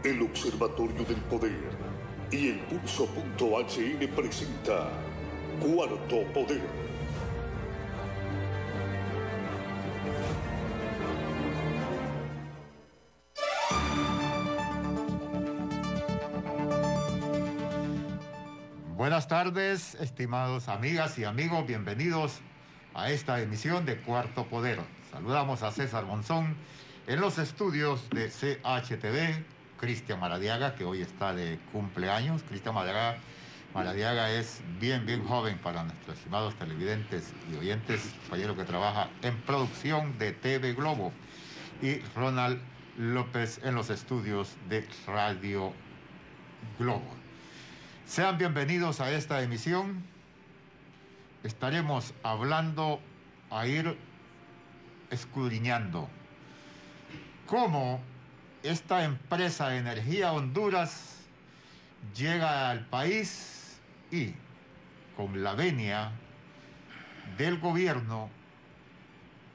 El Observatorio del Poder y el Pulso.hn presenta Cuarto Poder. Buenas tardes, estimados amigas y amigos, bienvenidos a esta emisión de Cuarto Poder. Saludamos a César Monzón en los estudios de CHTV, Cristian Maradiaga, que hoy está de cumpleaños. Cristian Maradiaga es bien joven para nuestros estimados televidentes y oyentes, compañero que trabaja en producción de TV Globo, y Ronald López en los estudios de Radio Globo. Sean bienvenidos a esta emisión. Estaremos hablando, a ir escudriñando cómo esta empresa de Energía Honduras llega al país y, con la venia del gobierno,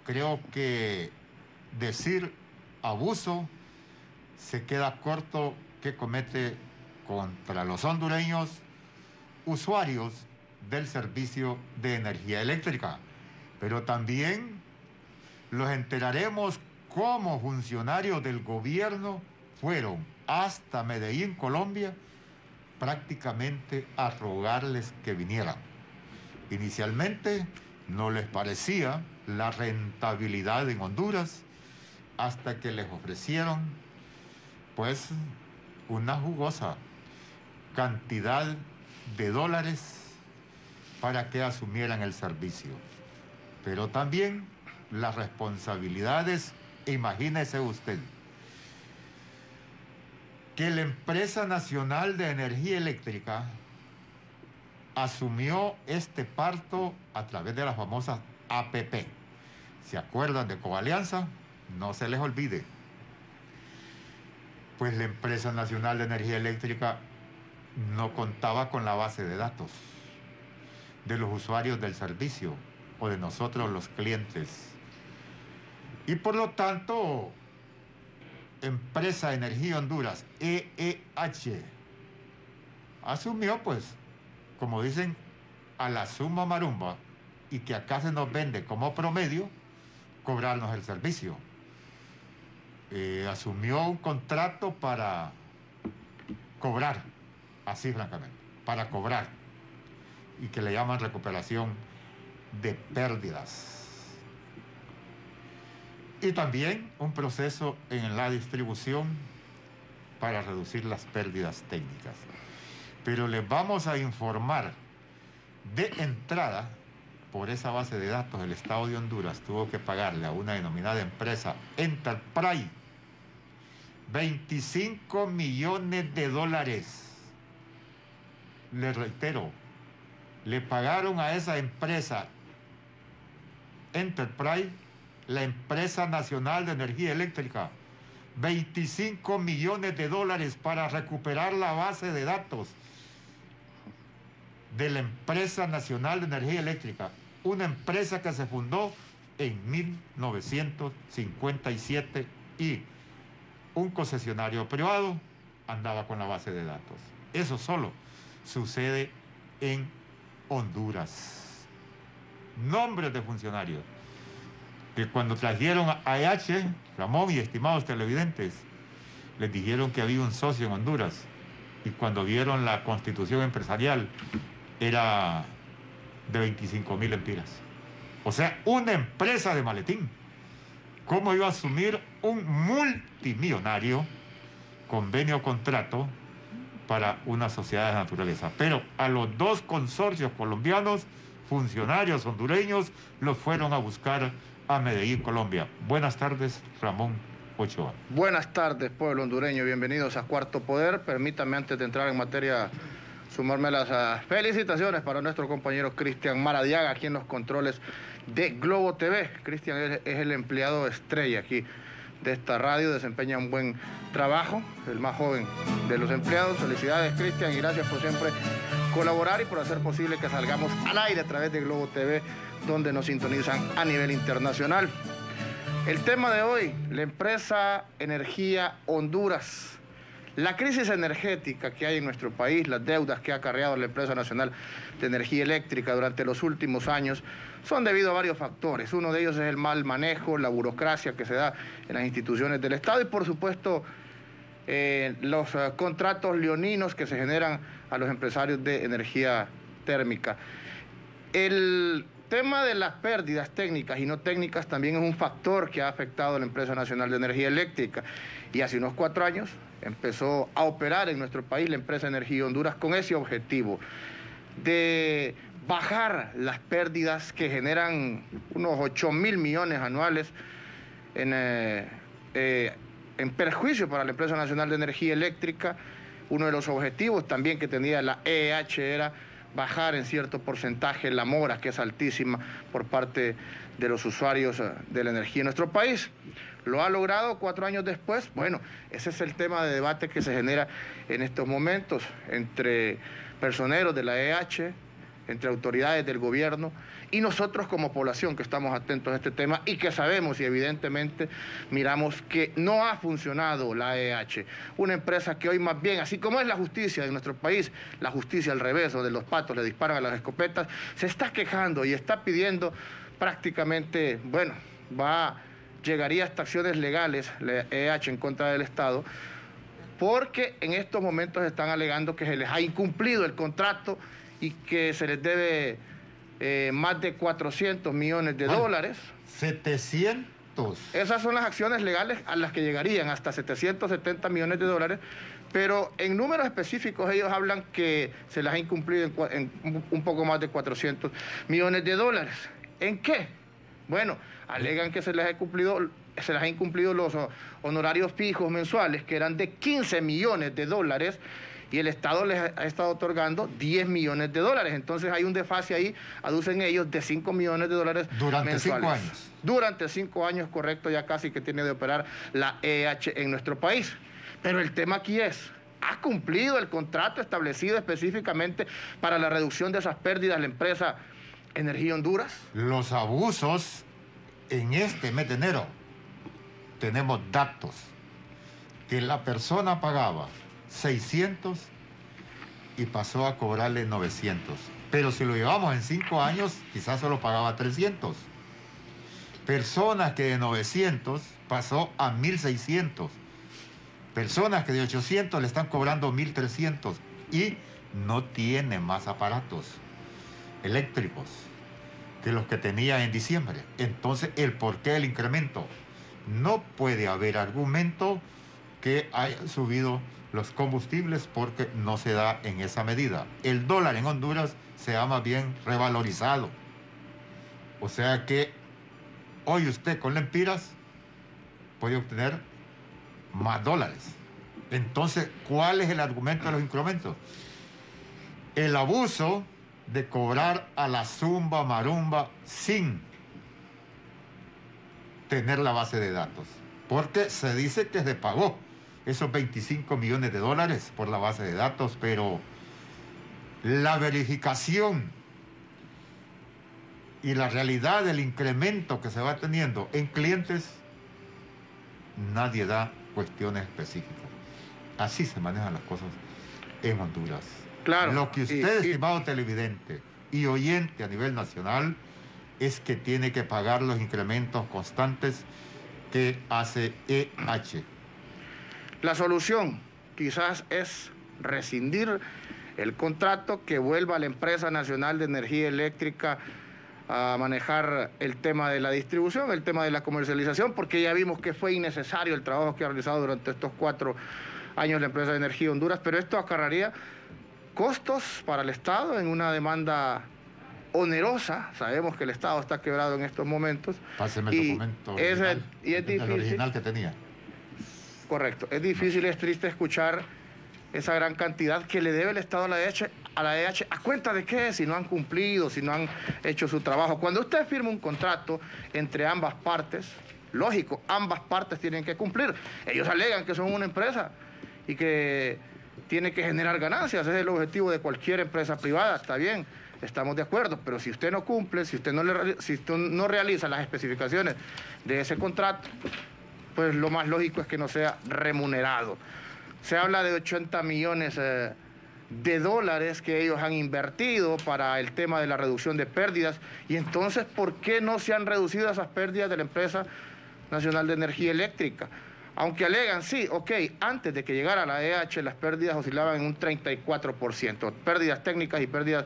creo que decir abuso se queda corto, que comete contra los hondureños usuarios del servicio de energía eléctrica. Pero también los enteraremos cómo funcionarios del gobierno fueron hasta Medellín, Colombia, prácticamente a rogarles que vinieran. Inicialmente no les parecía la rentabilidad en Honduras, hasta que les ofrecieron pues una jugosa cantidad de dólares para que asumieran el servicio. Pero también las responsabilidades, imagínese usted, que la Empresa Nacional de Energía Eléctrica asumió este parto a través de las famosas APP. ¿Se acuerdan de Coalianza? No se les olvide. Pues la Empresa Nacional de Energía Eléctrica no contaba con la base de datos de los usuarios del servicio o de nosotros los clientes. Y por lo tanto, Empresa Energía Honduras, EEH, asumió, pues, como dicen, a la suma marumba, y que acá se nos vende como promedio cobrarnos el servicio. Asumió un contrato para cobrar, así francamente, para cobrar, y que le llaman recuperación de pérdidas. Y también un proceso en la distribución para reducir las pérdidas técnicas. Pero les vamos a informar de entrada, por esa base de datos, el Estado de Honduras tuvo que pagarle a una denominada empresa Enterprise 25 millones de dólares. Les reitero, le pagaron a esa empresa Enterprise, la Empresa Nacional de Energía Eléctrica, 25 millones de dólares para recuperar la base de datos de la Empresa Nacional de Energía Eléctrica, una empresa que se fundó en 1957 y un concesionario privado andaba con la base de datos. Eso solo sucede en Honduras. Nombres de funcionarios que cuando trajeron a EH, Ramón y estimados televidentes, les dijeron que había un socio en Honduras, y cuando vieron la constitución empresarial era de 25,000 empiras. O sea, una empresa de maletín. ¿Cómo iba a asumir un multimillonario convenio o contrato para una sociedad de naturaleza? Pero a los dos consorcios colombianos, funcionarios hondureños, los fueron a buscar a Medellín, Colombia. Buenas tardes, Ramón Ochoa. Buenas tardes, pueblo hondureño. Bienvenidos a Cuarto Poder. Permítanme, antes de entrar en materia, sumarme las felicitaciones para nuestro compañero Cristian Maradiaga, aquí en los controles de Globo TV. Cristian es el empleado estrella aquí de esta radio, desempeña un buen trabajo, el más joven de los empleados. Felicidades, Cristian, y gracias por siempre colaborar y por hacer posible que salgamos al aire a través de Globo TV, donde nos sintonizan a nivel internacional. El tema de hoy, la empresa Energía Honduras, La crisis energética que hay en nuestro país, las deudas que ha acarreado la Empresa Nacional de Energía Eléctrica durante los últimos años, son debido a varios factores. Uno de ellos es el mal manejo, la burocracia que se da en las instituciones del Estado y, por supuesto, los contratos leoninos que se generan a los empresarios de energía térmica. El tema de las pérdidas técnicas y no técnicas también es un factor que ha afectado a la Empresa Nacional de Energía Eléctrica y hace unos 4 años empezó a operar en nuestro país la empresa Energía Honduras con ese objetivo de bajar las pérdidas que generan unos 8.000 millones anuales en perjuicio para la Empresa Nacional de Energía Eléctrica. Uno de los objetivos también que tenía la EH era bajar en cierto porcentaje la mora, que es altísima por parte de los usuarios de la energía en nuestro país. ¿Lo ha logrado 4 años después? Bueno, ese es el tema de debate que se genera en estos momentos entre personeros de la EH, entre autoridades del gobierno y nosotros como población que estamos atentos a este tema y que sabemos y evidentemente miramos que no ha funcionado la EH, una empresa que hoy más bien, así como es la justicia de nuestro país, la justicia al revés, donde los patos le disparan a las escopetas, se está quejando y está pidiendo prácticamente, bueno, llegaría hasta acciones legales la EH en contra del Estado, porque en estos momentos están alegando que se les ha incumplido el contrato y que se les debe más de 400 millones de dólares. 700. Esas son las acciones legales a las que llegarían, hasta 770 millones de dólares, pero en números específicos ellos hablan que se les ha incumplido en un poco más de 400 millones de dólares. ¿En qué? Bueno, alegan que se les ha incumplido los honorarios fijos mensuales, que eran de 15 millones de dólares, y el Estado les ha estado otorgando 10 millones de dólares. Entonces hay un desfase ahí, aducen ellos, de 5 millones de dólares durante mensuales. 5 años. Durante 5 años, correcto, ya casi que tiene de operar la EH en nuestro país. Pero el tema aquí es, ¿ha cumplido el contrato establecido específicamente para la reducción de esas pérdidas la empresa Energía Honduras? Los abusos en este mes de enero, tenemos datos que la persona pagaba 600 y pasó a cobrarle 900. Pero si lo llevamos en 5 años, quizás solo pagaba 300. Personas que de 900 pasó a 1.600. Personas que de 800 le están cobrando 1.300 y no tiene más aparatos eléctricos que los que tenía en diciembre. Entonces, ¿el por qué el incremento? No puede haber argumento que haya subido los combustibles porque no se da en esa medida. El dólar en Honduras se ha más bien revalorizado. O sea que hoy usted con lempiras puede obtener más dólares. Entonces, ¿cuál es el argumento de los incrementos? El abuso de cobrar a la zumba marumba sin tener la base de datos, porque se dice que se pagó esos 25 millones de dólares por la base de datos, pero la verificación y la realidad del incremento que se va teniendo en clientes, nadie da cuestiones específicas. Así se manejan las cosas en Honduras. Claro. Lo que usted, estimado televidente y oyente a nivel nacional, es que tiene que pagar los incrementos constantes que hace EH. La solución quizás es rescindir el contrato, que vuelva a la Empresa Nacional de Energía Eléctrica a manejar el tema de la distribución, el tema de la comercialización, porque ya vimos que fue innecesario el trabajo que ha realizado durante estos 4 años la Empresa de Energía Honduras, pero esto acarrearía costos para el Estado en una demanda onerosa. Sabemos que el Estado está quebrado en estos momentos. Páseme el documento original, y es difícil, el original que tenía. Correcto. Es difícil, es triste escuchar esa gran cantidad que le debe el Estado a la EH. ¿A cuenta de qué? Si no han cumplido, si no han hecho su trabajo. Cuando usted firma un contrato entre ambas partes, lógico, ambas partes tienen que cumplir. Ellos alegan que son una empresa y que tiene que generar ganancias. Ese es el objetivo de cualquier empresa privada. Está bien, estamos de acuerdo, pero si usted no cumple, si usted no realiza las especificaciones de ese contrato, pues lo más lógico es que no sea remunerado. Se habla de 80 millones de dólares que ellos han invertido para el tema de la reducción de pérdidas. Y entonces, ¿por qué no se han reducido esas pérdidas de la empresa Nacional de Energía Eléctrica? Aunque alegan, sí, ok, antes de que llegara la EH las pérdidas oscilaban en un 34%, pérdidas técnicas y pérdidas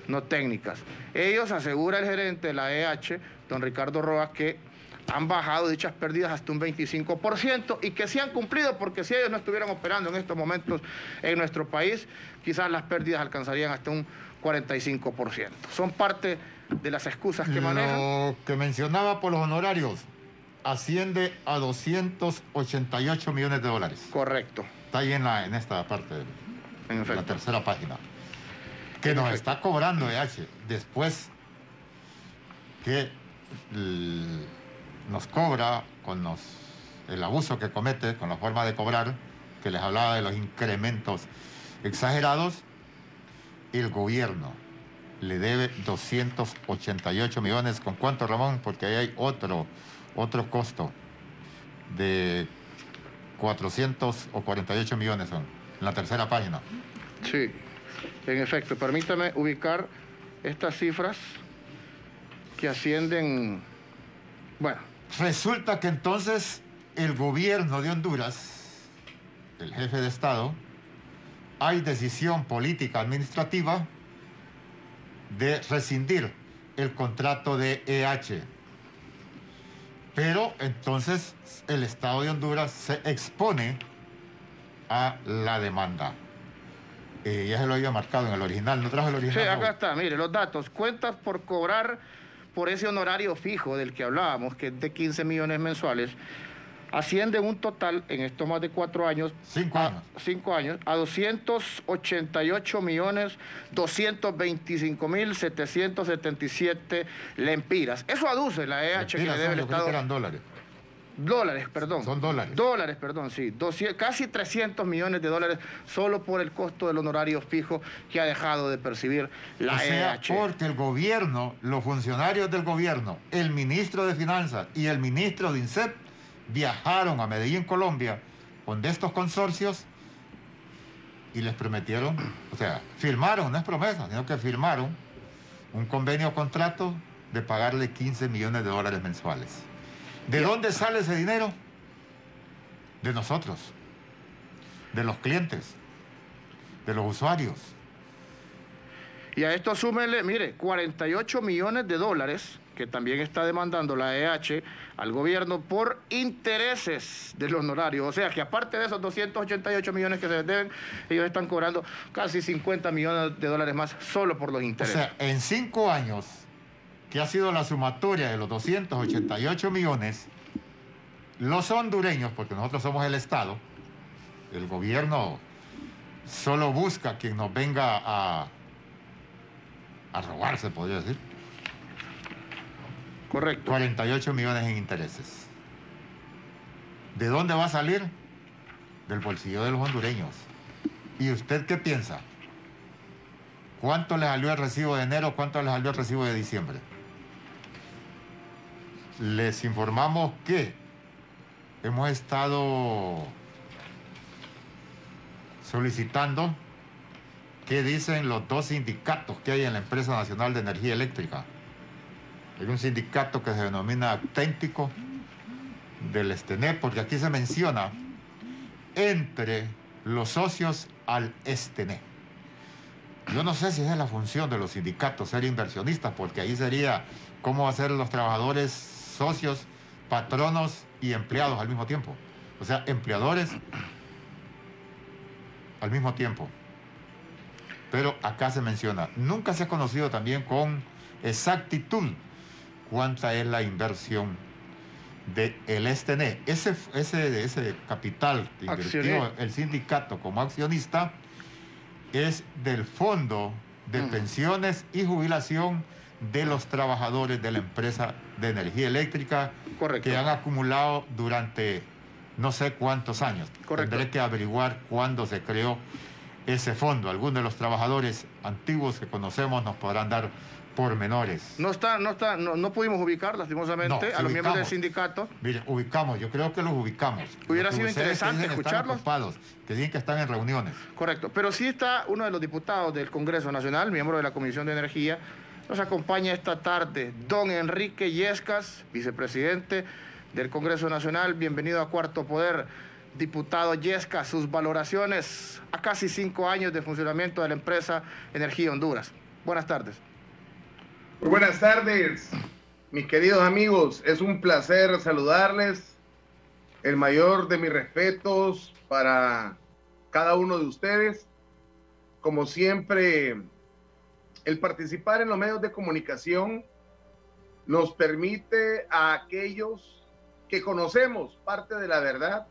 no técnicas. Ellos, asegura el gerente de la EH, don Ricardo Rojas, que han bajado dichas pérdidas hasta un 25% y que sí han cumplido, porque si ellos no estuvieran operando en estos momentos en nuestro país, quizás las pérdidas alcanzarían hasta un 45%. Son parte de las excusas que manejan. Lo que mencionaba por los honorarios asciende a 288 millones de dólares. Correcto. Está ahí en esta parte de la tercera página. Que nos está cobrando EH después que nos cobra con el abuso que comete, con la forma de cobrar, que les hablaba de los incrementos exagerados. El gobierno le debe 288 millones. ¿Con cuánto, Ramón? Porque ahí hay otro costo de 448 millones son, en la tercera página. Sí, en efecto. Permítame ubicar estas cifras que ascienden... Bueno. Resulta que entonces el gobierno de Honduras, el jefe de Estado, hay decisión política administrativa de rescindir el contrato de EH. Pero entonces el Estado de Honduras se expone a la demanda. Ya se lo había marcado en el original, ¿no trajo el original? Sí, acá está, mire, los datos. Cuentas por cobrar por ese honorario fijo del que hablábamos, que es de 15 millones mensuales, asciende un total, en estos más de 4 años... 5 años. 5 años, a 288.225.777 lempiras. Eso aduce la EH que le debe el Estado. Que eran dólares. Dólares, perdón. Son dólares. Dólares, perdón, sí. Casi 300 millones de dólares solo por el costo del honorario fijo que ha dejado de percibir la EH. Porque el gobierno, los funcionarios del gobierno, el ministro de Finanzas y el ministro de INSEP viajaron a Medellín, Colombia, con de estos consorcios y les prometieron, o sea, firmaron, no es promesa, sino que firmaron un convenio o contrato de pagarle 15 millones de dólares mensuales. ¿De dónde sale ese dinero? De nosotros, de los clientes, de los usuarios. Y a esto súmele, mire, 48 millones de dólares que también está demandando la EH al gobierno por intereses del honorario. O sea que aparte de esos 288 millones que se les deben, ellos están cobrando casi 50 millones de dólares más solo por los intereses. O sea, en 5 años, que ha sido la sumatoria de los 288 millones, los hondureños, porque nosotros somos el Estado, el gobierno solo busca quien nos venga a robar, se podría decir. Correcto. 48 millones en intereses. ¿De dónde va a salir? Del bolsillo de los hondureños. ¿Y usted qué piensa? ¿Cuánto le salió el recibo de enero? ¿Cuánto le salió el recibo de diciembre? Les informamos que hemos estado solicitando qué dicen los 2 sindicatos que hay en la Empresa Nacional de Energía Eléctrica. Hay un sindicato que se denomina Auténtico del Estené, porque aquí se menciona entre los socios al Estené. Yo no sé si esa es la función de los sindicatos, ser inversionistas, porque ahí sería cómo hacer los trabajadores socios, patronos y empleados al mismo tiempo. O sea, empleadores al mismo tiempo. Pero acá se menciona. Nunca se ha conocido también con exactitud cuánta es la inversión del Estené. Ese capital que invirtió el sindicato como accionista es del Fondo de Pensiones y Jubilación de los trabajadores de la empresa de energía eléctrica. Correcto. Que han acumulado durante no sé cuántos años. Correcto. Tendré que averiguar cuándo se creó ese fondo. Algunos de los trabajadores antiguos que conocemos nos podrán dar pormenores. No pudimos ubicar, lastimosamente, a los miembros del sindicato. Miren, ubicamos, yo creo que los ubicamos. Hubiera sido interesante escucharlos. Están ocupados, que dicen que están en reuniones. Correcto, pero sí está uno de los diputados del Congreso Nacional, miembro de la Comisión de Energía. Nos acompaña esta tarde don Enrique Yescas, vicepresidente del Congreso Nacional. Bienvenido a Cuarto Poder. Diputado Yescas, sus valoraciones a casi 5 años de funcionamiento de la empresa Energía Honduras. Buenas tardes. Muy buenas tardes, mis queridos amigos. Es un placer saludarles. El mayor de mis respetos para cada uno de ustedes. Como siempre, el participar en los medios de comunicación nos permite a aquellos que conocemos parte de la verdad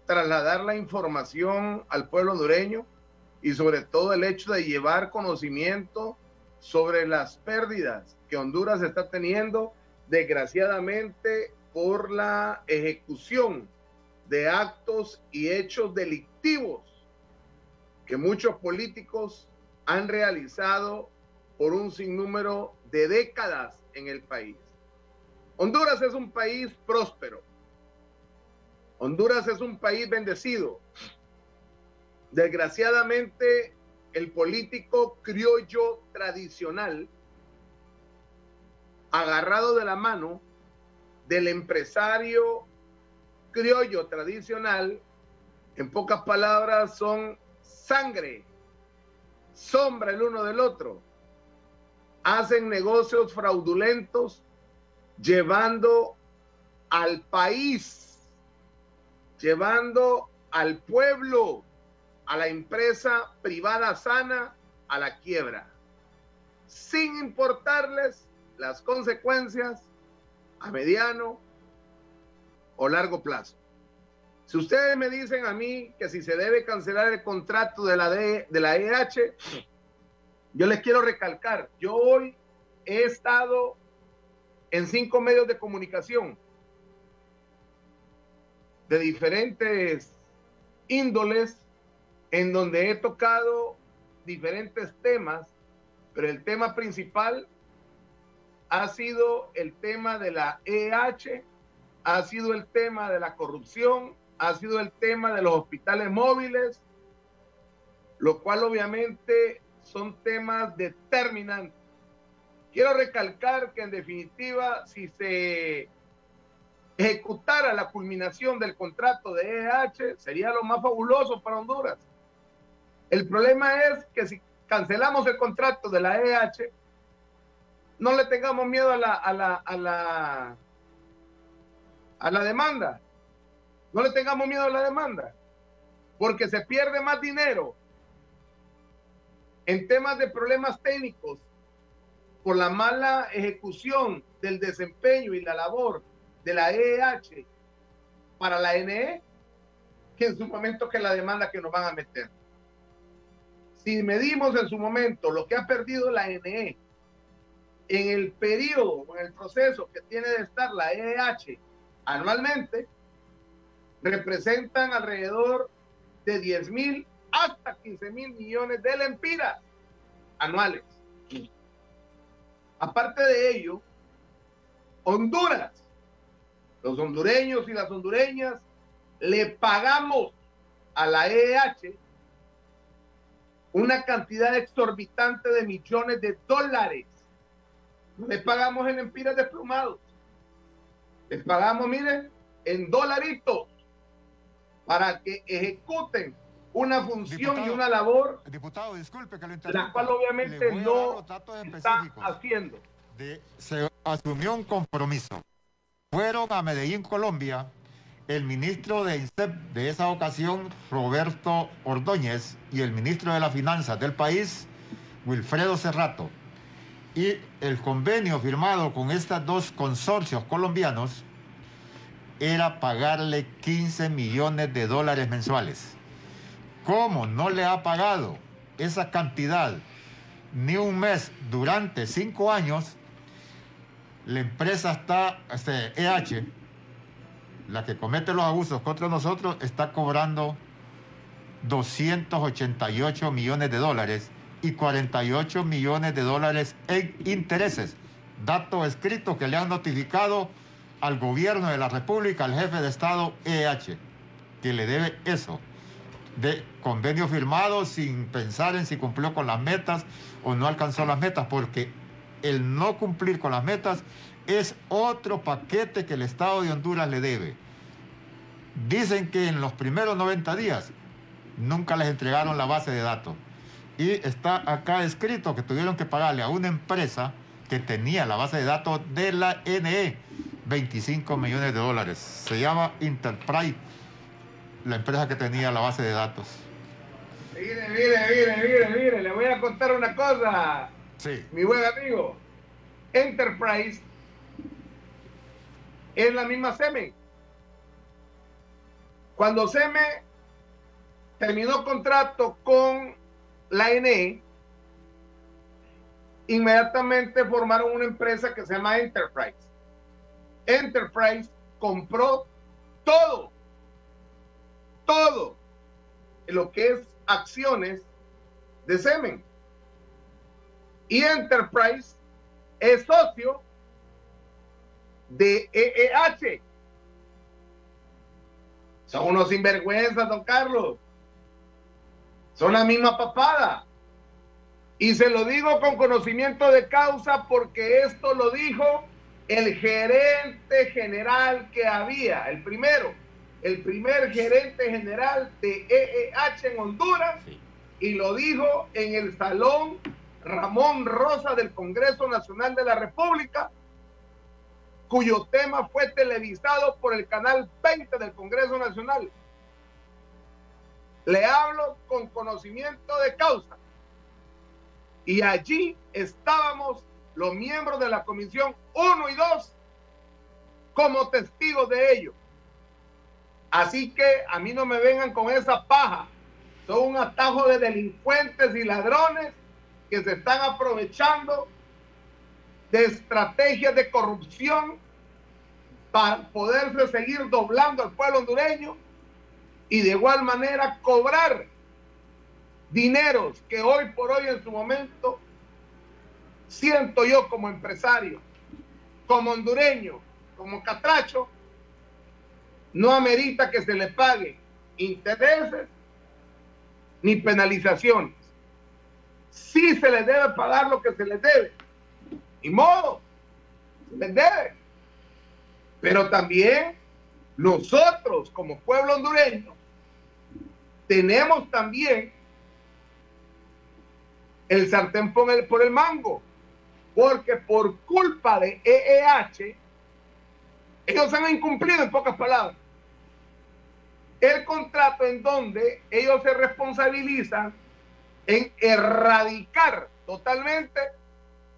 trasladar la información al pueblo hondureño y sobre todo el hecho de llevar conocimiento sobre las pérdidas que Honduras está teniendo, desgraciadamente, por la ejecución de actos y hechos delictivos que muchos políticos han realizado por un sinnúmero de décadas en el país. Honduras es un país próspero. Honduras es un país bendecido. Desgraciadamente, el político criollo tradicional, agarrado de la mano del empresario criollo tradicional, en pocas palabras, son sangre, sombra el uno del otro. Hacen negocios fraudulentos, llevando al país, llevando al pueblo, a la empresa privada sana, a la quiebra, sin importarles las consecuencias a mediano o largo plazo. Si ustedes me dicen a mí que si se debe cancelar el contrato de la EH, yo les quiero recalcar, yo hoy he estado en 5 medios de comunicación de diferentes índoles, en donde he tocado diferentes temas, pero el tema principal ha sido el tema de la EH, ha sido el tema de la corrupción, ha sido el tema de los hospitales móviles, lo cual obviamente son temas determinantes. Quiero recalcar que en definitiva, si se ejecutara la culminación del contrato de EH, sería lo más fabuloso para Honduras. El problema es que si cancelamos el contrato de la EH, no le tengamos miedo a la demanda. No le tengamos miedo a la demanda, porque se pierde más dinero en temas de problemas técnicos por la mala ejecución del desempeño y la labor de la EH para la NE, que en su momento que la demanda que nos van a meter. Si medimos en su momento lo que ha perdido la NE en el periodo, en el proceso que tiene de estar la EH anualmente, representan alrededor de 10,000 hasta 15,000 millones de lempiras anuales. Aparte de ello, Honduras, los hondureños y las hondureñas, le pagamos a la EH una cantidad exorbitante de millones de dólares. No le pagamos en lempiras desplumados. Les pagamos, miren, en dolaritos para que ejecuten una función, diputado, y una labor, diputado, disculpe que lo interrumpa, la cual obviamente no está haciendo. Se asumió un compromiso. Fueron a Medellín, Colombia, el ministro de INSEP de esa ocasión, Roberto Ordóñez, y el ministro de las Finanzas del país, Wilfredo Cerrato. Y el convenio firmado con estos dos consorcios colombianos era pagarle 15 millones de dólares mensuales. ¿Cómo no le ha pagado esa cantidad ni un mes durante 5 años? La empresa está, EH, la que comete los abusos contra nosotros, está cobrando 288 millones de dólares y 48 millones de dólares en intereses. Dato escrito que le han notificado al gobierno de la República, al jefe de Estado EH, que le debe eso, de convenio firmado sin pensar en si cumplió con las metas o no alcanzó las metas, porque el no cumplir con las metas es otro paquete que el Estado de Honduras le debe. Dicen que en los primeros 90 días nunca les entregaron la base de datos. Y está acá escrito que tuvieron que pagarle a una empresa que tenía la base de datos de la NE 25 millones de dólares. Se llama Enterprise, la empresa que tenía la base de datos. Mire, le voy a contar una cosa. Sí. Mi buen amigo, Enterprise es la misma Semen. Cuando Semen terminó contrato con la NE, inmediatamente formaron una empresa que se llama Enterprise. Enterprise compró todo lo que es acciones de Semen. Y Enterprise es socio de EEH. Son unos sinvergüenzas, don Carlos. Son la misma papada. Y se lo digo con conocimiento de causa porque esto lo dijo el gerente general que había, el primer gerente general de EEH en Honduras, sí. Y lo dijo en el Salón Ramón Rosa del Congreso Nacional de la República, cuyo tema fue televisado por el canal 20 del Congreso Nacional. Le hablo con conocimiento de causa. Y allí estábamos los miembros de la Comisión 1 y 2 como testigos de ello. Así que a mí no me vengan con esa paja. Son un atajo de delincuentes y ladrones que se están aprovechando de estrategias de corrupción para poderse seguir doblando al pueblo hondureño y de igual manera cobrar dineros que hoy por hoy en su momento siento yo como empresario, como hondureño, como catracho, no amerita que se le pague intereses ni penalizaciones. Sí se les debe pagar lo que se les debe, ni modo, se les debe. Pero también nosotros como pueblo hondureño tenemos también el sartén por el mango, porque por culpa de EEH ellos han incumplido, en pocas palabras, el contrato en donde ellos se responsabilizan en erradicar totalmente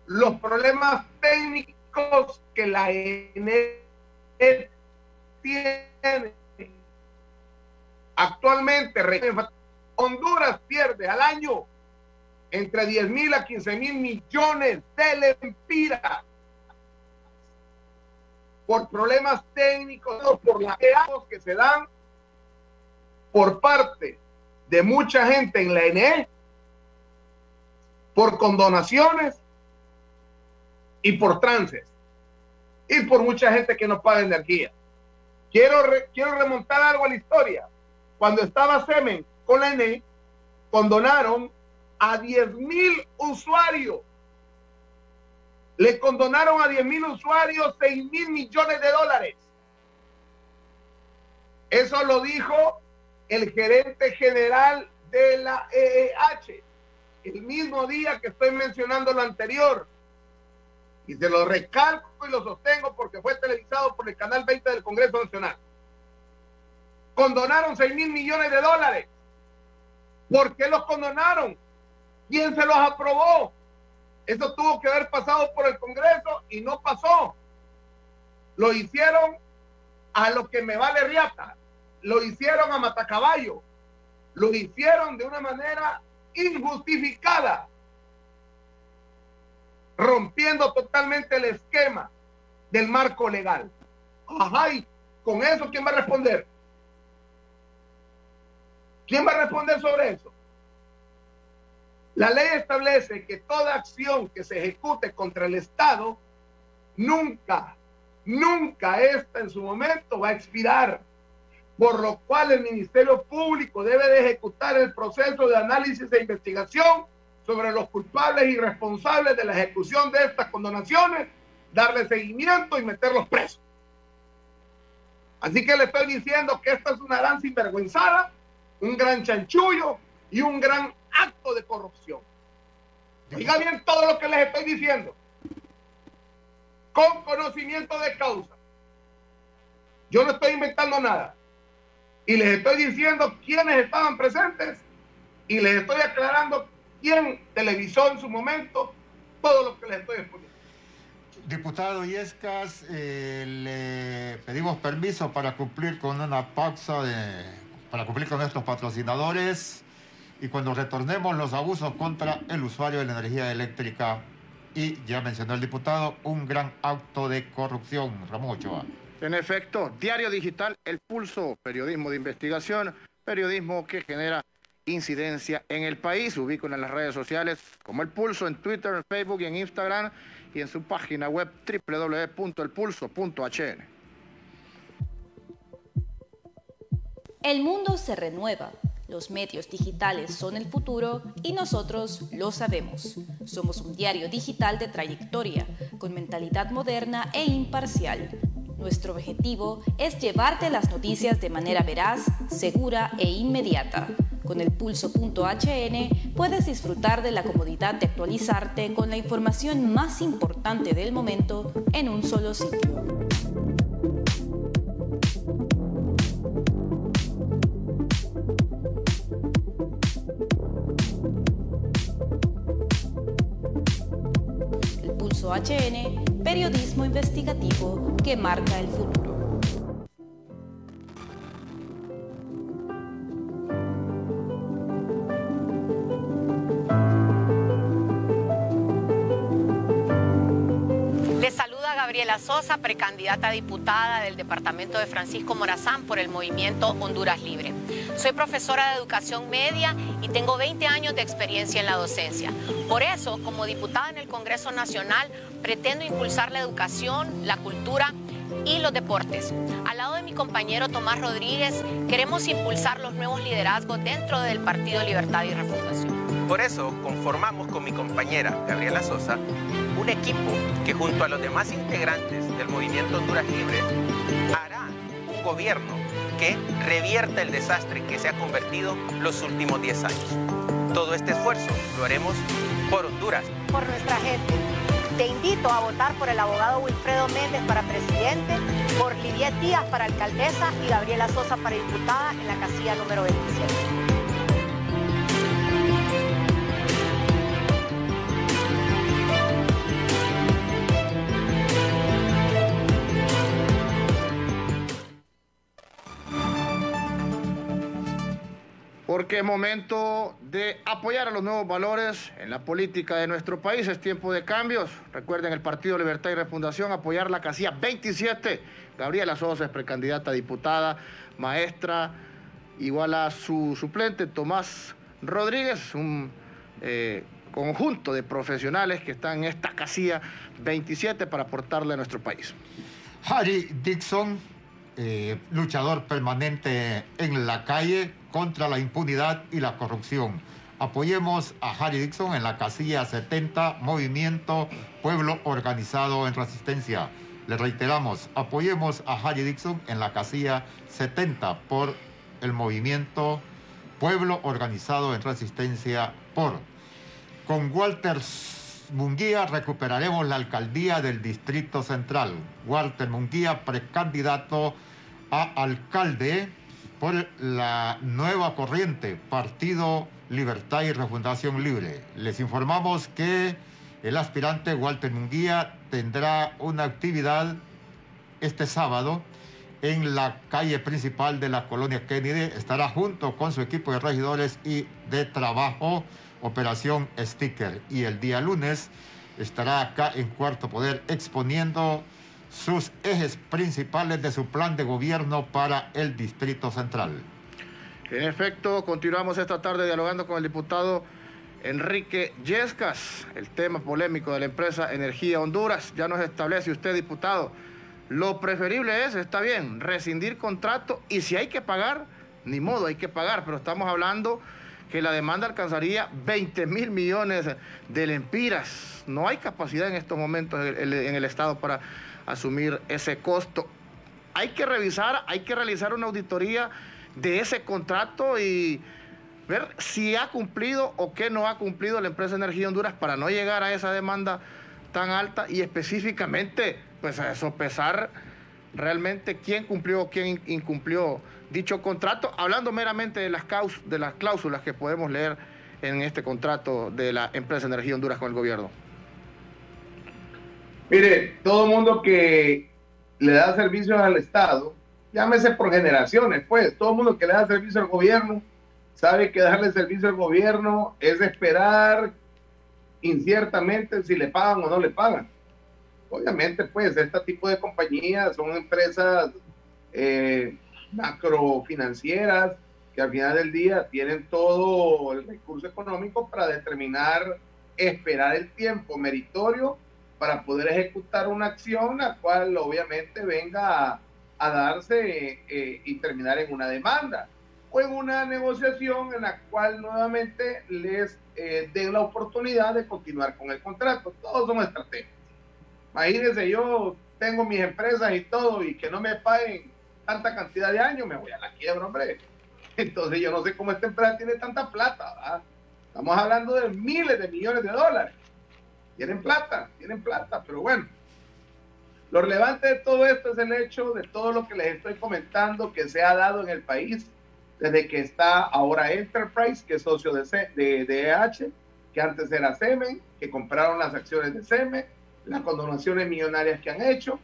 los problemas técnicos que la ENE tiene. Actualmente Honduras pierde al año entre 10.000 a 15.000 millones de lempiras por problemas técnicos, por las que se dan por parte de mucha gente en la ENE, por condonaciones y por trances, y por mucha gente que no paga energía. Quiero remontar algo a la historia. Cuando estaba Semen con la ENE, condonaron a 10.000 usuarios. Le condonaron a 10.000 usuarios 6.000 millones de dólares. Eso lo dijo el gerente general de la EEH, el mismo día que estoy mencionando lo anterior. Y se lo recalco y lo sostengo porque fue televisado por el canal 20 del Congreso Nacional. Condonaron 6.000 millones de dólares. ¿Por qué los condonaron? ¿Quién se los aprobó? Eso tuvo que haber pasado por el Congreso y no pasó. Lo hicieron a lo que me vale riata. Lo hicieron a matacaballo. Lo hicieron de una manera injustificada, rompiendo totalmente el esquema del marco legal. Ajá, y con eso, ¿quién va a responder? ¿Quién va a responder sobre eso? La ley establece que toda acción que se ejecute contra el Estado nunca esta en su momento va a expirar, por lo cual el Ministerio Público debe de ejecutar el proceso de análisis e investigación sobre los culpables y responsables de la ejecución de estas condonaciones, darle seguimiento y meterlos presos. Así que le estoy diciendo que esta es una gran sinvergüenzada, un gran chanchullo y un gran acto de corrupción. Oiga bien todo lo que les estoy diciendo, con conocimiento de causa. Yo no estoy inventando nada. Y les estoy diciendo quiénes estaban presentes y les estoy aclarando quién televisó en su momento todo lo que les estoy exponiendo. Diputado Illescas, le pedimos permiso para cumplir con una pausa, para cumplir con estos patrocinadores, y cuando retornemos los abusos contra el usuario de la energía eléctrica y, ya mencionó el diputado, un gran acto de corrupción. Ramón Ochoa. En efecto, Diario Digital, El Pulso, periodismo de investigación, periodismo que genera incidencia en el país. Ubíquenlo en las redes sociales como El Pulso, en Twitter, en Facebook y en Instagram, y en su página web www.elpulso.hn. El mundo se renueva. Los medios digitales son el futuro y nosotros lo sabemos. Somos un diario digital de trayectoria, con mentalidad moderna e imparcial. Nuestro objetivo es llevarte las noticias de manera veraz, segura e inmediata. Con elpulso.hn puedes disfrutar de la comodidad de actualizarte con la información más importante del momento en un solo sitio. El Pulso HN, periodismo investigativo que marca el futuro. Gabriela Sosa, precandidata a diputada del departamento de Francisco Morazán por el movimiento Honduras Libre. Soy profesora de educación media y tengo 20 años de experiencia en la docencia. Por eso, como diputada en el Congreso Nacional, pretendo impulsar la educación, la cultura y los deportes. Al lado de mi compañero Tomás Rodríguez, queremos impulsar los nuevos liderazgos dentro del Partido Libertad y Refundación. Por eso conformamos con mi compañera Gabriela Sosa un equipo que junto a los demás integrantes del movimiento Honduras Libre hará un gobierno que revierta el desastre que se ha convertido los últimos 10 años. Todo este esfuerzo lo haremos por Honduras. Por nuestra gente. Te invito a votar por el abogado Wilfredo Méndez para presidente, por Liviet Díaz para alcaldesa y Gabriela Sosa para diputada en la casilla número 27. Porque es momento de apoyar a los nuevos valores en la política de nuestro país. Es tiempo de cambios. Recuerden, el Partido Libertad y Refundación, apoyar la casilla 27. Gabriela Sosa es precandidata a diputada, maestra, igual a su suplente Tomás Rodríguez, un conjunto de profesionales que están en esta casilla 27 para aportarle a nuestro país. Harry Dixon, luchador permanente en la calle contra la impunidad y la corrupción. Apoyemos a Harry Dixon en la casilla 70, Movimiento Pueblo Organizado en Resistencia. Le reiteramos, apoyemos a Harry Dixon en la casilla 70 por el Movimiento Pueblo Organizado en Resistencia por. Con Walter Munguía recuperaremos la alcaldía del Distrito Central. Walter Munguía, precandidato a alcalde por la Nueva Corriente, Partido Libertad y Refundación Libre. Les informamos que el aspirante Walter Munguía tendrá una actividad este sábado en la calle principal de la colonia Kennedy. Estará junto con su equipo de regidores y de trabajo, Operación Sticker. Y el día lunes estará acá en Cuarto Poder exponiendo sus ejes principales de su plan de gobierno para el Distrito Central. En efecto, continuamos esta tarde dialogando con el diputado Enrique Yescas, el tema polémico de la empresa Energía Honduras. Ya nos establece usted, diputado, lo preferible es, está bien, rescindir contrato, y si hay que pagar, ni modo, hay que pagar, pero estamos hablando que la demanda alcanzaría 20.000 millones de lempiras. No hay capacidad en estos momentos en el Estado para asumir ese costo. Hay que revisar, hay que realizar una auditoría de ese contrato y ver si ha cumplido o qué no ha cumplido la empresa Energía Honduras para no llegar a esa demanda tan alta, y específicamente pues a sopesar realmente quién cumplió o quién incumplió dicho contrato, hablando meramente de las cláusulas que podemos leer en este contrato de la empresa Energía Honduras con el gobierno. Mire, todo mundo que le da servicios al Estado, llámese por generaciones, pues, todo mundo que le da servicio al gobierno sabe que darle servicio al gobierno es esperar inciertamente si le pagan o no le pagan. Obviamente, pues, este tipo de compañías son empresas macrofinancieras que al final del día tienen todo el recurso económico para determinar, esperar el tiempo meritorio para poder ejecutar una acción la cual obviamente venga a darse y terminar en una demanda o en una negociación en la cual nuevamente les den la oportunidad de continuar con el contrato. Todos son estrategias. Imagínense, yo tengo mis empresas y todo y que no me paguen tanta cantidad de años, me voy a la quiebra, hombre. Entonces yo no sé cómo esta empresa tiene tanta plata, ¿verdad? Estamos hablando de miles de millones de dólares. Tienen plata, pero bueno. Lo relevante de todo esto es el hecho de todo lo que les estoy comentando que se ha dado en el país, desde que está ahora Enterprise, que es socio de EH, que antes era Semen, que compraron las acciones de Semen, las condonaciones millonarias que han hecho.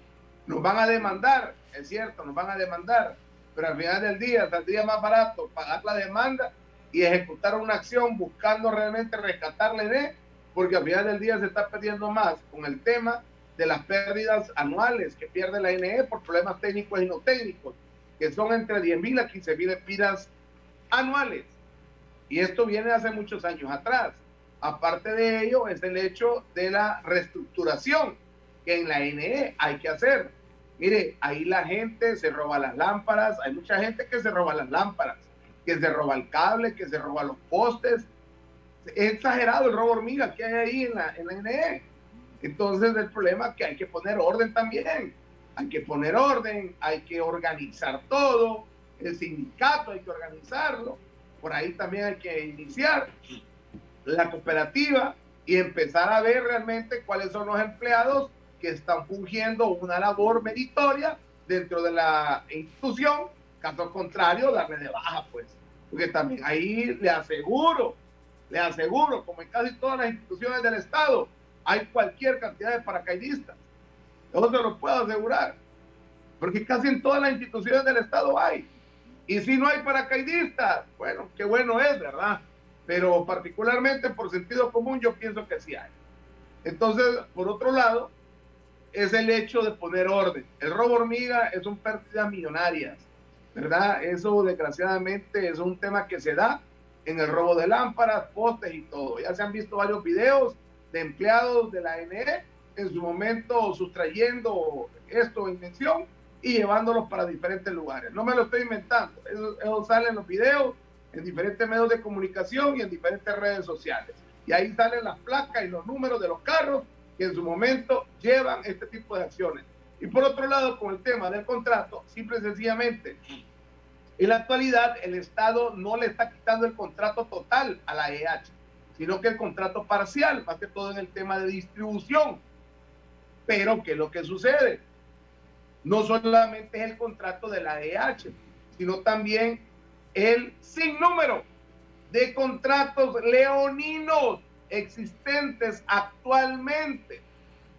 Nos van a demandar, es cierto, nos van a demandar, pero al final del día saldría más barato pagar la demanda y ejecutar una acción buscando realmente rescatarle porque al final del día se está perdiendo más con el tema de las pérdidas anuales que pierde la NE por problemas técnicos y no técnicos, que son entre 10.000 a 15.000 lempiras anuales. Y esto viene hace muchos años atrás. Aparte de ello, es el hecho de la reestructuración que en la NE hay que hacer. Mire, ahí la gente se roba las lámparas, hay mucha gente que se roba las lámparas, que se roba el cable, que se roba los postes. Es exagerado el robo hormiga que hay ahí en la NE. Entonces el problema es que hay que poner orden también. Hay que poner orden, hay que organizar todo. El sindicato hay que organizarlo. Por ahí también hay que iniciar la cooperativa y empezar a ver realmente cuáles son los empleados que están fungiendo una labor meritoria dentro de la institución. Caso contrario, darle de baja, pues. Porque también ahí le aseguro, como en casi todas las instituciones del Estado, hay cualquier cantidad de paracaidistas. Yo se lo puedo asegurar. Porque casi en todas las instituciones del Estado hay. Y si no hay paracaidistas, bueno, qué bueno es, ¿verdad? Pero particularmente por sentido común yo pienso que sí hay. Entonces, por otro lado, es el hecho de poner orden. El robo hormiga es un pérdidas millonarias, ¿verdad? Eso desgraciadamente es un tema que se da en el robo de lámparas, postes y todo. Ya se han visto varios videos de empleados de la NE en su momento sustrayendo esto en mención y llevándolos para diferentes lugares. No me lo estoy inventando, eso sale en los videos, en diferentes medios de comunicación y en diferentes redes sociales. Y ahí salen las placas y los números de los carros que en su momento llevan este tipo de acciones. Y por otro lado, con el tema del contrato, simple y sencillamente, en la actualidad el Estado no le está quitando el contrato total a la EH, sino que el contrato parcial, más que todo en el tema de distribución. Pero, ¿qué es lo que sucede? No solamente es el contrato de la EH, sino también el sinnúmero de contratos leoninos existentes actualmente,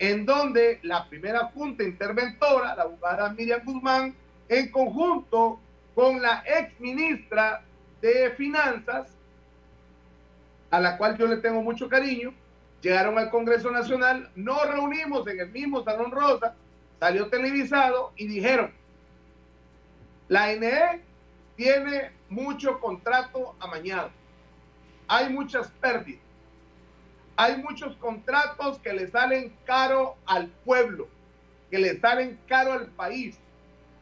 en donde la primera junta interventora, la abogada Miriam Guzmán, en conjunto con la ex ministra de Finanzas, a la cual yo le tengo mucho cariño, llegaron al Congreso Nacional, nos reunimos en el mismo Salón Rosa, salió televisado y dijeron, la NE tiene mucho contrato amañado, hay muchas pérdidas, Hay muchos contratos que le salen caro al pueblo, que le salen caro al país,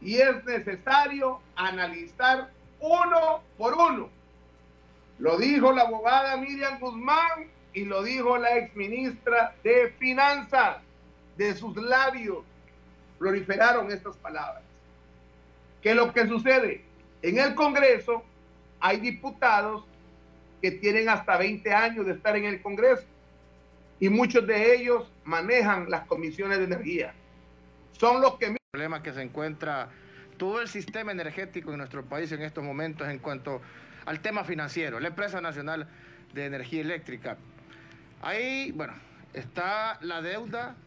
y es necesario analizar uno por uno. Lo dijo la abogada Miriam Guzmán y lo dijo la exministra de Finanzas. De sus labios proliferaron estas palabras. ¿Qué es lo que sucede? En el Congreso hay diputados que tienen hasta 20 años de estar en el Congreso y muchos de ellos manejan las comisiones de energía. Son los que... El problema que se encuentra todo el sistema energético en nuestro país en estos momentos en cuanto al tema financiero, la Empresa Nacional de Energía Eléctrica. Ahí, bueno, está la deuda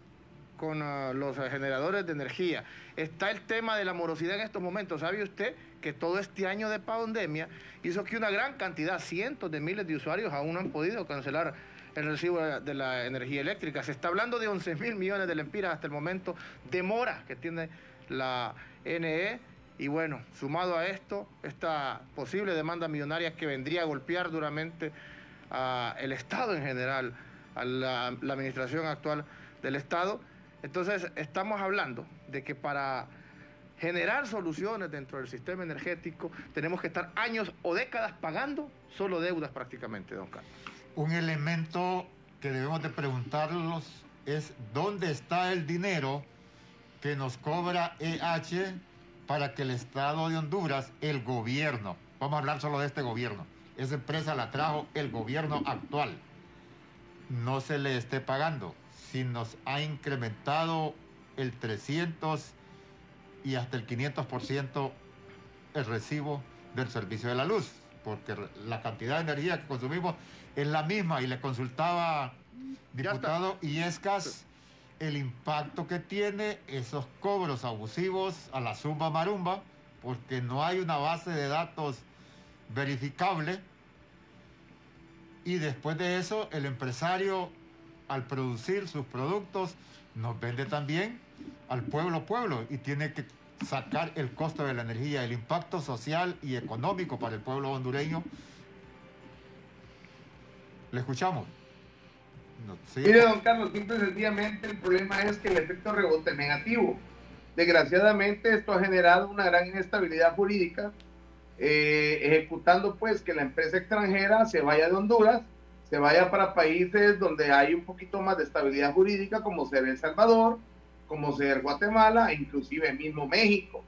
con los generadores de energía. Está el tema de la morosidad en estos momentos. ¿Sabe usted que todo este año de pandemia hizo que una gran cantidad, cientos de miles de usuarios aún no han podido cancelar el recibo de la energía eléctrica? Se está hablando de 11.000 millones de lempiras hasta el momento de mora que tiene la NE. Y bueno, sumado a esto, esta posible demanda millonaria que vendría a golpear duramente al Estado en general, a la administración actual del Estado. Entonces, estamos hablando de que para generar soluciones dentro del sistema energético tenemos que estar años o décadas pagando solo deudas prácticamente, don Carlos. Un elemento que debemos de preguntarnos es ¿dónde está el dinero que nos cobra EH para que el Estado de Honduras, el gobierno, vamos a hablar solo de este gobierno, esa empresa la trajo el gobierno actual, no se le esté pagando? Si nos ha incrementado el 300 y hasta el 500% el recibo del servicio de la luz, porque la cantidad de energía que consumimos es la misma, y le consultaba, diputado Illescas, el impacto que tiene esos cobros abusivos a la zumba marumba, porque no hay una base de datos verificable, y después de eso el empresario, al producir sus productos, nos vende también al pueblo, y tiene que sacar el costo de la energía, el impacto social y económico para el pueblo hondureño. ¿Le escuchamos? No, sí. Mire, don Carlos, simple y sencillamente el problema es que el efecto rebote es negativo. Desgraciadamente esto ha generado una gran inestabilidad jurídica, ejecutando pues que la empresa extranjera se vaya de Honduras, se vaya para países donde hay un poquito más de estabilidad jurídica, como ser El Salvador, como ser Guatemala, e inclusive mismo México.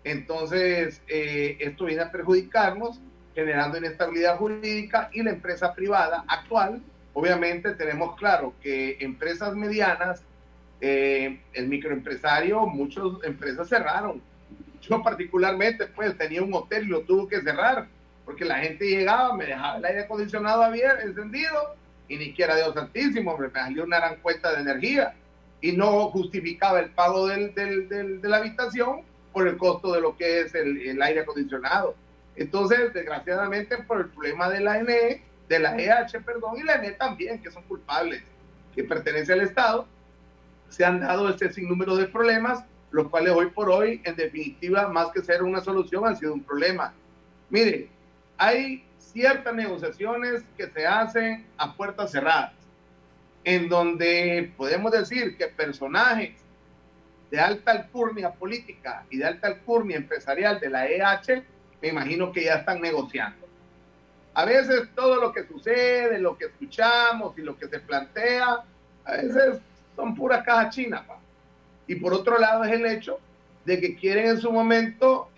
Entonces, esto viene a perjudicarnos, generando inestabilidad jurídica, y la empresa privada actual, obviamente tenemos claro que empresas medianas, el microempresario, muchas empresas cerraron. Yo particularmente, pues, tenía un hotel y lo tuve que cerrar, porque la gente llegaba, me dejaba el aire acondicionado abierto, encendido, y ni quiera Dios santísimo, me salió una gran cuenta de energía, y no justificaba el pago de la habitación por el costo de lo que es el aire acondicionado. Entonces, desgraciadamente, por el problema de la ENE, de la EH, perdón, y la ENE también, que son culpables, que pertenece al Estado, se han dado este sinnúmero de problemas, los cuales hoy por hoy, en definitiva, más que ser una solución, han sido un problema. Mire, hay ciertas negociaciones que se hacen a puertas cerradas, en donde podemos decir que personajes de alta alcurnia política y de alta alcurnia empresarial de la EH, me imagino que ya están negociando. A veces todo lo que sucede, lo que escuchamos y lo que se plantea, a veces son pura caja china, pa. Y por otro lado es el hecho de que quieren en su momento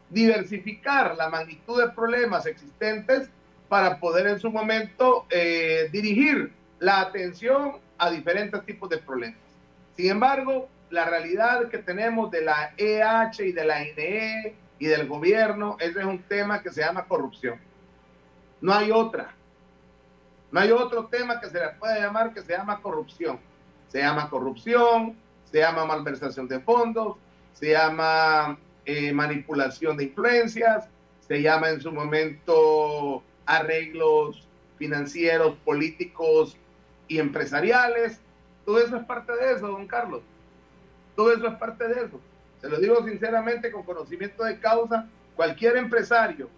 diversificar la magnitud de problemas existentes para poder en su momento dirigir la atención a diferentes tipos de problemas. Sin embargo, la realidad que tenemos de la EH y de la INE y del gobierno, ese es un tema que se llama corrupción. No hay otra. No hay otro tema que se le pueda llamar que se llama corrupción. Se llama corrupción, se llama malversación de fondos, se llama manipulación de influencias, se llama en su momento arreglos financieros, políticos y empresariales. Todo eso es parte de eso, don Carlos. Todo eso es parte de eso. Se lo digo sinceramente, con conocimiento de causa. Cualquier empresario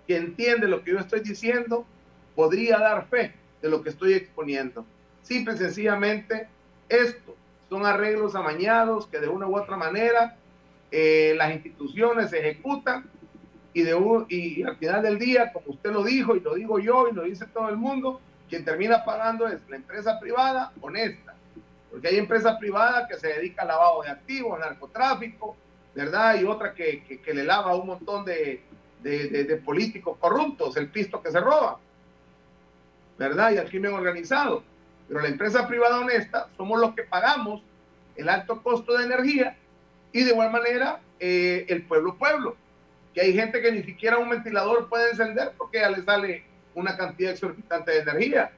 que entiende lo que yo estoy diciendo podría dar fe de lo que estoy exponiendo. Simple y sencillamente, esto son arreglos amañados que de una u otra manera las instituciones se ejecutan y al final del día, como usted lo dijo y lo digo yo y lo dice todo el mundo, quien termina pagando es la empresa privada honesta, porque hay empresas privadas que se dedican al lavado de activos, narcotráfico, ¿verdad? Y otra que le lava a un montón de políticos corruptos, el pisto que se roba, ¿verdad? Y al crimen organizado. Pero la empresa privada honesta somos los que pagamos el alto costo de energía y de igual manera el pueblo, que hay gente que ni siquiera un ventilador puede encender porque ya le sale una cantidad exorbitante de energía.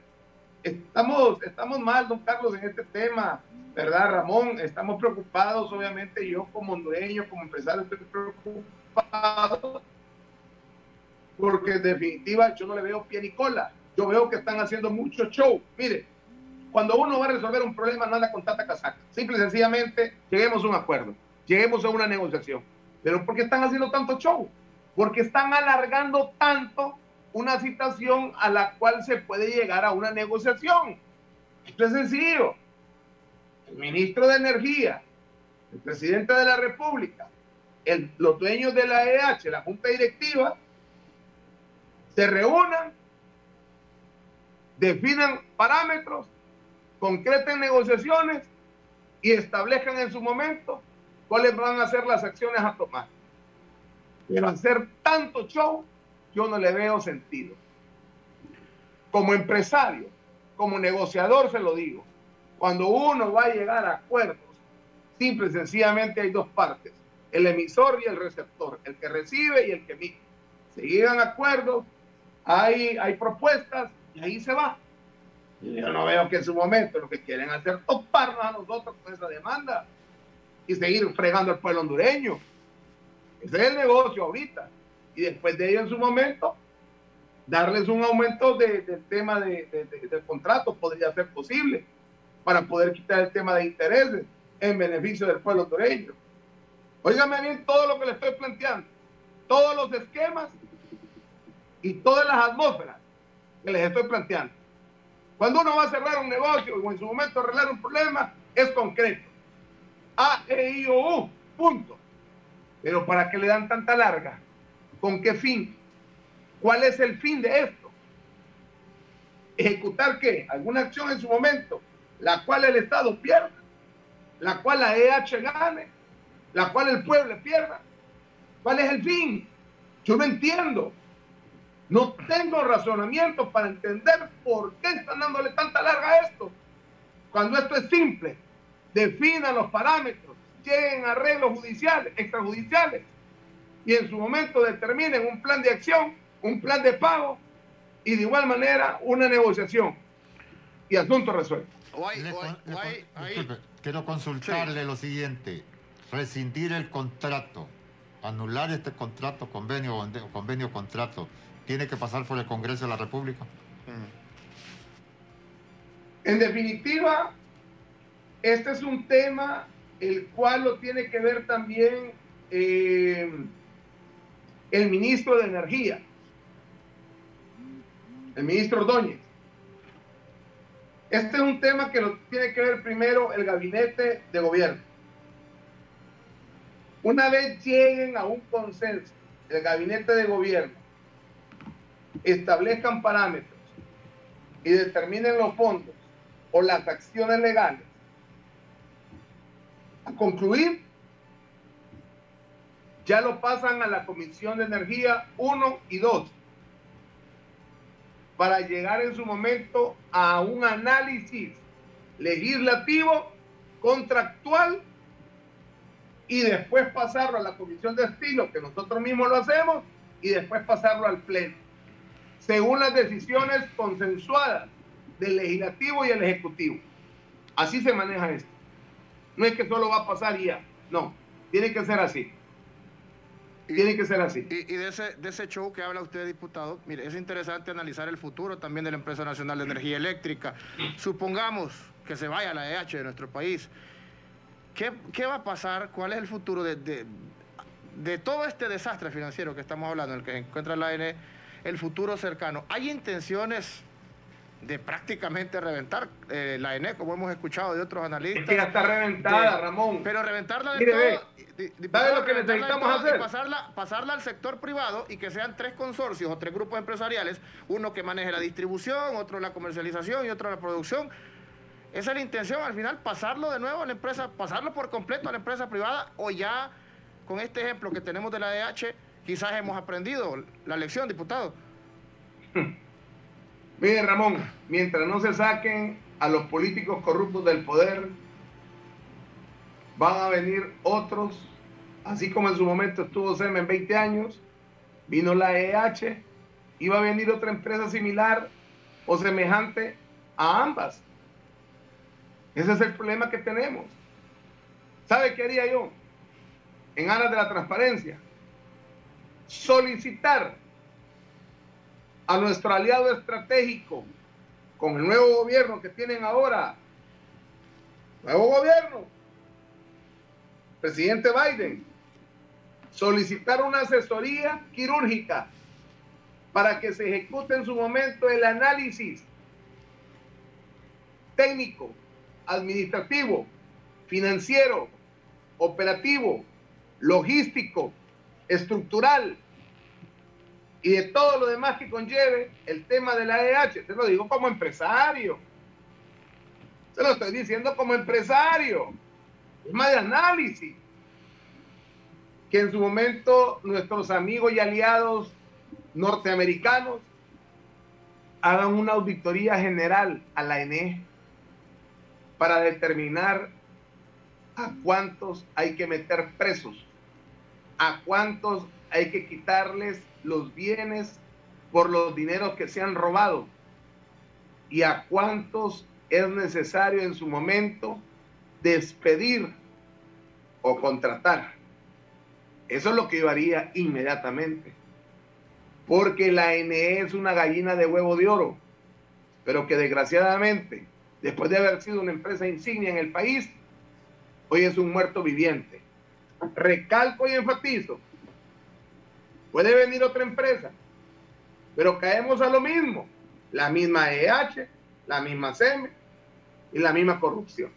Estamos mal, don Carlos, en este tema, ¿verdad, Ramón? Estamos preocupados, obviamente, yo como hondureño, como empresario, estoy preocupado porque en definitiva yo no le veo pie ni cola. Yo veo que están haciendo mucho show. Mire, cuando uno va a resolver un problema no anda con tanta casaca. Simple y sencillamente lleguemos a un acuerdo, lleguemos a una negociación. Pero ¿por qué están haciendo tanto show? Porque están alargando tanto una situación a la cual se puede llegar a una negociación. Esto es sencillo. El ministro de Energía, el presidente de la República, los dueños de la EH, la junta directiva, se reúnan, definan parámetros, concreten negociaciones y establezcan en su momento cuáles van a ser las acciones a tomar. Pero hacer tanto show, yo no le veo sentido. Como empresario, como negociador se lo digo, cuando uno va a llegar a acuerdos, simple y sencillamente hay dos partes, el emisor y el receptor, el que recibe y el que emite. Se llegan a acuerdos, hay propuestas y ahí se va. Yo no veo que en su momento lo que quieren hacer es toparnos a nosotros con esa demanda y seguir fregando al pueblo hondureño. Ese es el negocio ahorita. Y después de ello, en su momento, darles un aumento del tema del contrato podría ser posible para poder quitar el tema de intereses en beneficio del pueblo hondureño. Óigame bien todo lo que le estoy planteando, todos los esquemas y todas las atmósferas que les estoy planteando. Cuando uno va a cerrar un negocio o en su momento arreglar un problema, es concreto. A, E, I, O, U, punto. Pero ¿para qué le dan tanta larga? ¿Con qué fin? ¿Cuál es el fin de esto? ¿Ejecutar qué? ¿Alguna acción en su momento? La cual el Estado pierda, la cual la EH gane, la cual el pueblo pierda. ¿Cuál es el fin? Yo no entiendo. No tengo razonamiento para entender por qué están dándole tanta larga a esto. Cuando esto es simple, definan los parámetros, lleguen a arreglos judiciales, extrajudiciales, y en su momento determinen un plan de acción, un plan de pago, y de igual manera una negociación. Y asunto resuelto. Disculpe, quiero consultarle lo siguiente. Rescindir el contrato, anular este contrato, convenio contrato, ¿tiene que pasar por el Congreso de la República? En definitiva, este es un tema el cual lo tiene que ver también el ministro de Energía, el ministro Ordóñez. Este es un tema que lo tiene que ver primero el gabinete de gobierno. Una vez lleguen a un consenso, el gabinete de gobierno establezcan parámetros y determinen los fondos o las acciones legales a concluir, ya lo pasan a la Comisión de Energía 1 y 2 para llegar en su momento a un análisis legislativo, contractual, y después pasarlo a la Comisión de Estilo, que nosotros mismos lo hacemos, y después pasarlo al Pleno, según las decisiones consensuadas del Legislativo y el Ejecutivo. Así se maneja esto. No es que solo va a pasar y ya. No, tiene que ser así. Tiene que ser así. Y de ese show que habla usted, diputado, mire, es interesante analizar el futuro también de la Empresa Nacional de Energía Eléctrica. Supongamos que se vaya la EH de nuestro país. ¿Qué va a pasar? ¿Cuál es el futuro de todo este desastre financiero que estamos hablando, en el que se encuentra la ANE, el futuro cercano? ¿Hay intenciones de prácticamente reventar la ENE, como hemos escuchado de otros analistas. Es que ya está reventada, Ramón. Pero reventarla de Mire, todo, ¿sabe lo que necesitamos hacer? y pasarla al sector privado y que sean 3 consorcios o 3 grupos empresariales, uno que maneje la distribución, otro la comercialización y otro la producción. Esa es la intención, al final, pasarlo de nuevo a la empresa, pasarlo por completo a la empresa privada, o ya con este ejemplo que tenemos de la ADH, quizás hemos aprendido la lección, diputado. Mire, Ramón, mientras no se saquen a los políticos corruptos del poder, van a venir otros, así como en su momento estuvo SEMA en 20 años, vino la EH, y va a venir otra empresa similar o semejante a ambas. Ese es el problema que tenemos. ¿Sabe qué haría yo? En aras de la transparencia, solicitar a nuestro aliado estratégico con el nuevo gobierno que tienen ahora, nuevo gobierno, presidente Biden, solicitar una asesoría quirúrgica para que se ejecute en su momento el análisis técnico, administrativo, financiero, operativo, logístico, estructural y de todo lo demás que conlleve el tema de la EH. Te lo digo como empresario. Se lo estoy diciendo como empresario. Tema de análisis. Que en su momento nuestros amigos y aliados norteamericanos hagan una auditoría general a la ENE para determinar a cuántos hay que meter presos, a cuántos hay que quitarles los bienes por los dineros que se han robado y a cuántos es necesario en su momento despedir o contratar. Eso es lo que yo haría inmediatamente, porque la ENE es una gallina de huevo de oro, pero que desgraciadamente, después de haber sido una empresa insignia en el país, hoy es un muerto viviente. Recalco y enfatizo, puede venir otra empresa, pero caemos a lo mismo, la misma EH, la misma SEME y la misma corrupción.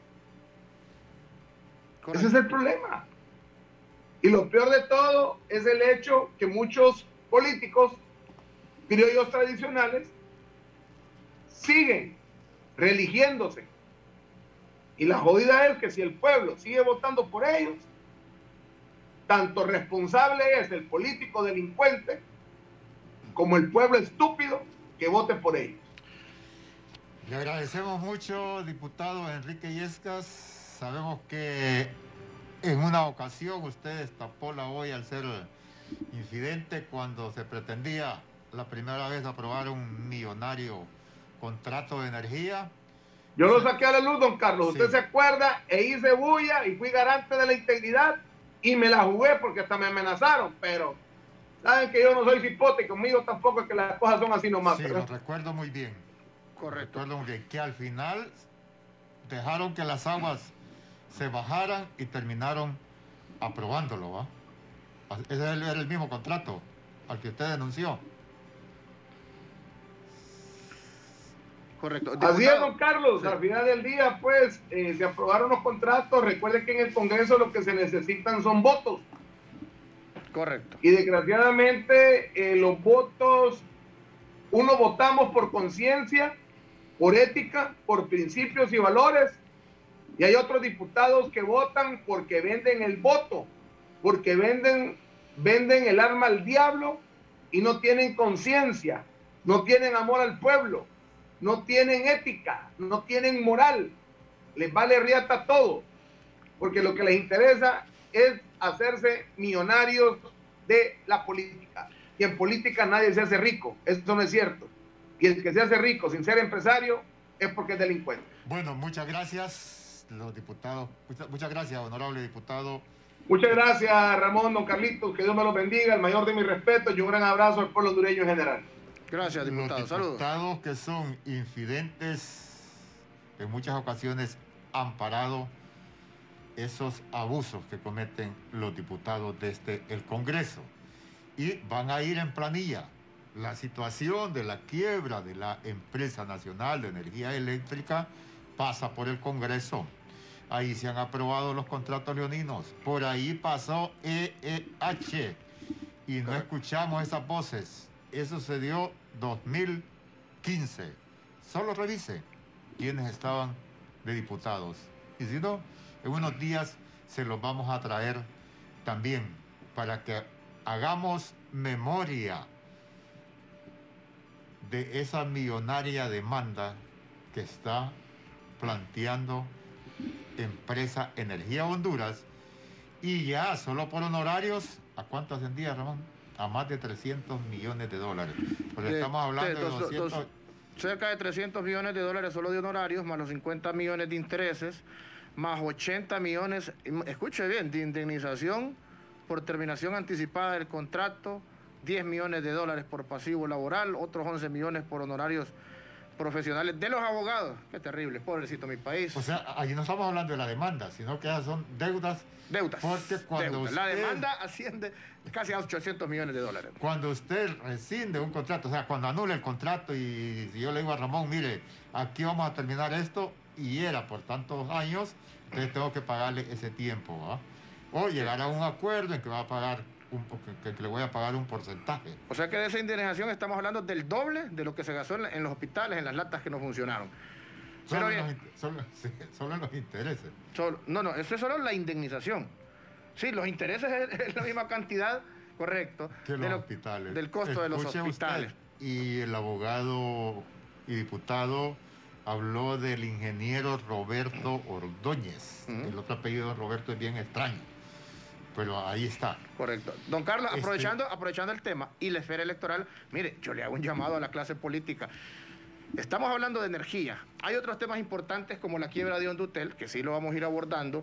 Correcto. Ese es el problema. Y lo peor de todo es el hecho que muchos políticos criollos tradicionales siguen religiéndose. Y la jodida es que si el pueblo sigue votando por ellos, tanto responsable es el político delincuente como el pueblo estúpido que vote por ellos. Le agradecemos mucho, diputado Enrique Illescas. Sabemos que en una ocasión usted destapó la olla al ser infidente cuando se pretendía la primera vez aprobar un millonario contrato de energía. Yo lo saqué a la luz, don Carlos. Sí. Usted se acuerda, e hice bulla y fui garante de la integridad y me la jugué porque hasta me amenazaron, pero saben que yo no soy cipote, conmigo tampoco es que las cosas son así nomás. Sí, lo recuerdo muy bien. Correcto. Recuerdo muy bien que al final dejaron que las aguas se bajaran y terminaron aprobándolo, ¿va? Ese era el mismo contrato al que usted denunció. Correcto. Así es, don Carlos. Sí. Al final del día, pues, se aprobaron los contratos. Recuerde que en el Congreso lo que se necesitan son votos. Correcto. Y desgraciadamente, los votos, uno votamos por conciencia, por ética, por principios y valores. Y hay otros diputados que votan porque venden el voto, porque venden el arma al diablo y no tienen conciencia, no tienen amor al pueblo, no tienen ética, no tienen moral, les vale riata todo, porque lo que les interesa es hacerse millonarios de la política. Y en política nadie se hace rico, eso no es cierto. Y el que se hace rico sin ser empresario es porque es delincuente. Bueno, muchas gracias, los diputados. Muchas gracias, honorable diputado. Muchas gracias, Ramón, don Carlitos, que Dios me los bendiga, el mayor de mis respetos y un gran abrazo al pueblo hondureño en general. Gracias, diputado. Los Saludos. Diputados que son infidentes en muchas ocasiones han parado esos abusos que cometen los diputados desde el Congreso y van a ir en planilla la situación de la quiebra de la Empresa Nacional de Energía Eléctrica pasa por el Congreso. Ahí se han aprobado los contratos leoninos. Por ahí pasó EEH y no escuchamos esas voces. Eso sucedió 2015. Solo revise quiénes estaban de diputados. Y si no, en unos días se los vamos a traer también para que hagamos memoria de esa millonaria demanda que está planteando Empresa Energía Honduras, y ya solo por honorarios, ¿a cuánto ascendía, Ramón? A más de 300 millones de dólares. Porque estamos hablando de 200... cerca de 300 millones de dólares solo de honorarios, más los 50 millones de intereses, más 80 millones, escuche bien, de indemnización por terminación anticipada del contrato, 10 millones de dólares por pasivo laboral, otros 11 millones por honorarios profesionales de los abogados. Qué terrible, pobrecito mi país. O sea, allí no estamos hablando de la demanda, sino que esas son deudas. Porque cuando deudas. La demanda asciende casi a 800 millones de dólares. Cuando usted rescinde un contrato, o sea, cuando anula el contrato y si yo le digo a Ramón, mire, aquí vamos a terminar esto y era por tantos años, entonces tengo que pagarle ese tiempo, ¿va? O llegar a un acuerdo en que va a pagar que le voy a pagar un porcentaje. O sea que de esa indemnización estamos hablando del doble de lo que se gastó en los hospitales, en las latas que no funcionaron. Solo en los intereses. No, eso es solo la indemnización. Sí, los intereses es la misma cantidad, correcto, que los hospitales. Del costo de los hospitales. Y el abogado y diputado habló del ingeniero Roberto Ordóñez. El otro apellido de Roberto es bien extraño. Pero ahí está. Correcto. Don Carlos, aprovechando el tema y la esfera electoral, mire, yo le hago un llamado a la clase política. Estamos hablando de energía. Hay otros temas importantes como la quiebra de Hondutel, que sí lo vamos a ir abordando.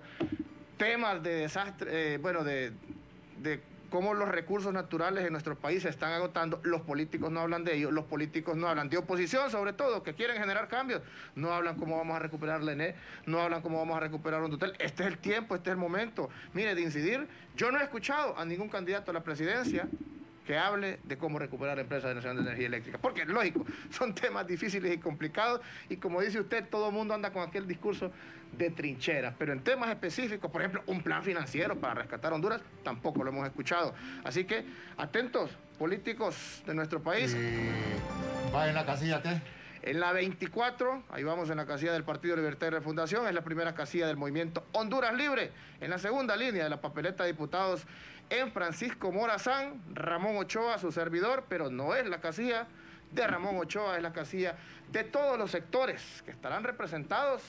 Temas de desastre, de cómo los recursos naturales en nuestro país se están agotando. Los políticos no hablan de ello, los políticos no hablan de oposición, sobre todo, que quieren generar cambios. No hablan cómo vamos a recuperar la ENE, no hablan cómo vamos a recuperar Hondutel. Este es el tiempo, este es el momento, mire, de incidir. Yo no he escuchado a ningún candidato a la presidencia que hable de cómo recuperar la Empresa Nacional de Energía Eléctrica. Porque, lógico, son temas difíciles y complicados y como dice usted, todo el mundo anda con aquel discurso de trincheras. Pero en temas específicos, por ejemplo, un plan financiero para rescatar Honduras, tampoco lo hemos escuchado. Así que, atentos, políticos de nuestro país. ¿Va en la casilla qué? En la 24, ahí vamos en la casilla del Partido Libertad y Refundación, es la primera casilla del movimiento Honduras Libre. En la segunda línea de la papeleta de diputados en Francisco Morazán, Ramón Ochoa, su servidor, pero no es la casilla de Ramón Ochoa, es la casilla de todos los sectores que estarán representados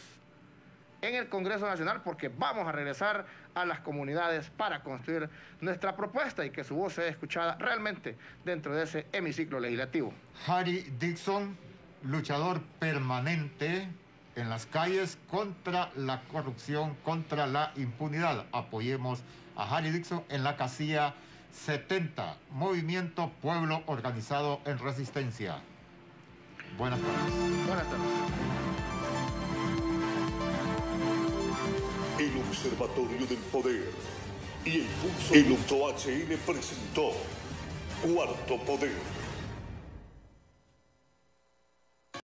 en el Congreso Nacional, porque vamos a regresar a las comunidades para construir nuestra propuesta y que su voz sea escuchada realmente dentro de ese hemiciclo legislativo. Harry Dixon, luchador permanente en las calles contra la corrupción, contra la impunidad. Apoyemos a Harry Dixon en la casilla 70, Movimiento Pueblo Organizado en Resistencia. Buenas tardes. Buenas tardes. El Observatorio del Poder y el Pulso HN presentó Cuarto Poder.